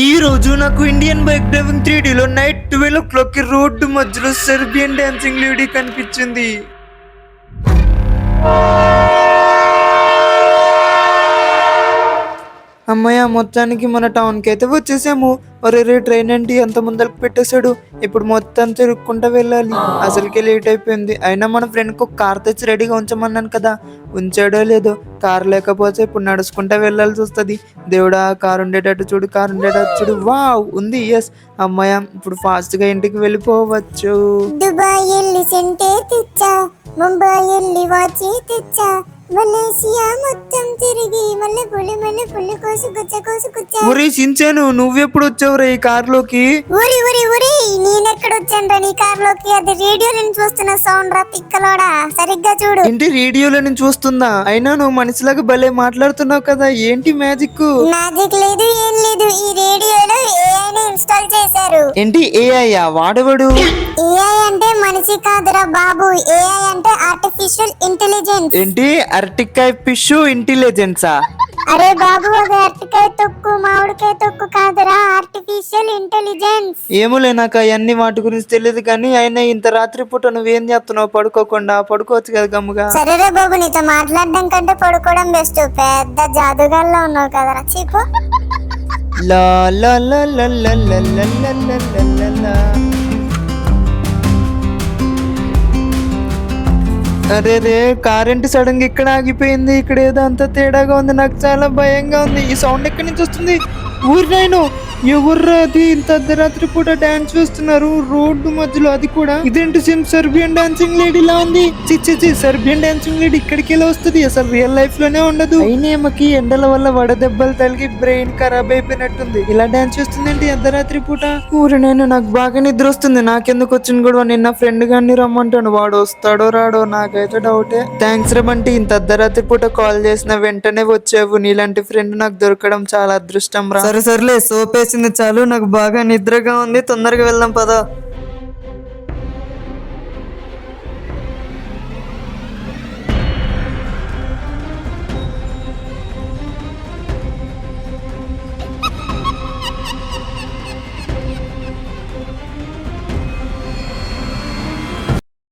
ఈ రోజు నాకు ఇండియన్ బైక్ డ్రైవింగ్ 3Dలో నైట్ 12 o'clock రోడ్డు మధ్యలో సెర్బియన్ డాన్సింగ్ లేడీ కనిపించింది. అమ్మయ్య, మొత్తానికి మన టౌన్కి అయితే వచ్చేసాము. ఒరే ట్రైన్ ఏంటి ఎంత ముందరకు పెట్టేశాడు. ఇప్పుడు మొత్తం తిరుక్కుంటూ వెళ్ళాలి. అసలుకే లేట్ అయిపోయింది. అయినా మన ఫ్రెండ్కి ఒక కార్ తెచ్చి రెడీగా ఉంచమన్నాను కదా, ఉంచాడో లేదో. కార్ లేకపోతే ఇప్పుడు నడుచుకుంటూ వెళ్ళాల్సి వస్తుంది. దేవుడా, కారు ఉండేటట్టు చూడు, కారు ఉండేటట్టు చూడు. వావ్, ఉంది. ఎస్, అమ్మాయ, ఇప్పుడు ఫాస్ట్ గా ఇంటికి వెళ్ళిపోవచ్చు. దుబాయ్ వెళ్ళి సెంటే తెచ్చా, ముంబై వెళ్ళి వాచి తెచ్చా, మలేషియా మొత్తం తిరిగి మళ్ళీ పుల్లి కోసుకొచ్చా. ఒరే సించాను, నువ్వెప్పుడు వచ్చావురా ఈ కార్లోకి? ఊరి నేనెక్కడ వచ్చాను నీ కార్లోకి? అది రేడియోలో నుంచి వస్తున్న సౌండ్ రా పిక్కలోడా, సరిగ్గా చూడు. ఏంటి రేడియోలో నుంచి చూస్తుందా? అయినా నువ్వు మనిషిలాగా భలే మాట్లాడుతున్నావు కదా, ఏంటి మ్యాజిక్? మ్యాజిక్ లేదు, ఏం లేదు. ఈ రేడియోలో ఏఐని ఇన్స్టాల్ చేశారు. ఏంటి ఏఐ? వాడవాడు ఏఐ అంటే మనిషి కాదురా బాబు, ఏఐ అంటే ఆర్టిఫిషియల్ ఇంటెలిజెన్స్. ఏంటి అరటికాయ ఫిష్ ఇంటెలిజెన్సా? అరే బాబు, అది అరటికాయ తొక్కు మామిడికాయ తొక్కు కాదురా, ఆర్టిఫిషియల్ ఇంటెలిజెన్స్. ఏమోలే, నాకు అవన్నీ వాటి గురించి తెలియదు. కానీ అయినా ఇంత రాత్రి పూట నువ్వేం చేస్తున్నావు? పడుకోకుండా పడుకోవచ్చు కదా గమ్ముగా. సరేరా బాబు, నీతో మాట్లాడడం కంటే పడుకోవడం బెస్ట్. పెద్ద జాదుగాల్లో ఉన్నావు కదరా, చీపు. లా లా లా లా లా లా లా లా లా లా లా. అరే కారెంట్ సడన్ గా ఇక్కడ ఆగిపోయింది. ఇక్కడ ఏదో అంత తేడాగా ఉంది, నాకు చాలా భయంగా ఉంది. ఈ సౌండ్ ఎక్కడి నుంచి వస్తుంది? ఊరి నాయను, ఎవర్రా అది? ఇంత అర్ధరాత్రి పూట డాన్స్ వేస్తున్నారు రోడ్డు మధ్యలో, అది కూడా ఇదేంటి సెర్బియన్ డాన్సింగ్ లేడీ లా ఉంది. చిచ్చి, సెర్బియన్ డాన్సింగ్ లేడీ ఇక్కడికి ఎలా వస్తుంది? అసలు రియల్ లైఫ్ లోనే ఉండదు. అయినేమకి ఎండల వల్ల వడదెబ్బలు తగిలి బ్రెయిన్ ఖరాబ్ అయిపోయినట్టుంది. ఇలా డాన్స్ చేస్తుందేంటి అర్ధరాత్రి పూట? ఊరి నేను, నాకు బాగా నిద్ర వస్తుంది. నాకెందుకు వచ్చిన గొడవ? నిన్న ఫ్రెండ్ గారిని రమ్మంటాను, వాడు వస్తాడో రాడో నాకైతే డౌటే. థ్యాంక్స్ రా బంటి, ఇంత అర్ధరాత్రి పూట కాల్ చేసిన వెంటనే వచ్చావు. నీలాంటి ఫ్రెండ్ నాకు దొరకడం చాలా అదృష్టం రా. సరేలే, సోపేసింది చాలు, నాకు బాగా నిద్రగా ఉంది. తొందరగా వెళ్దాం పదా.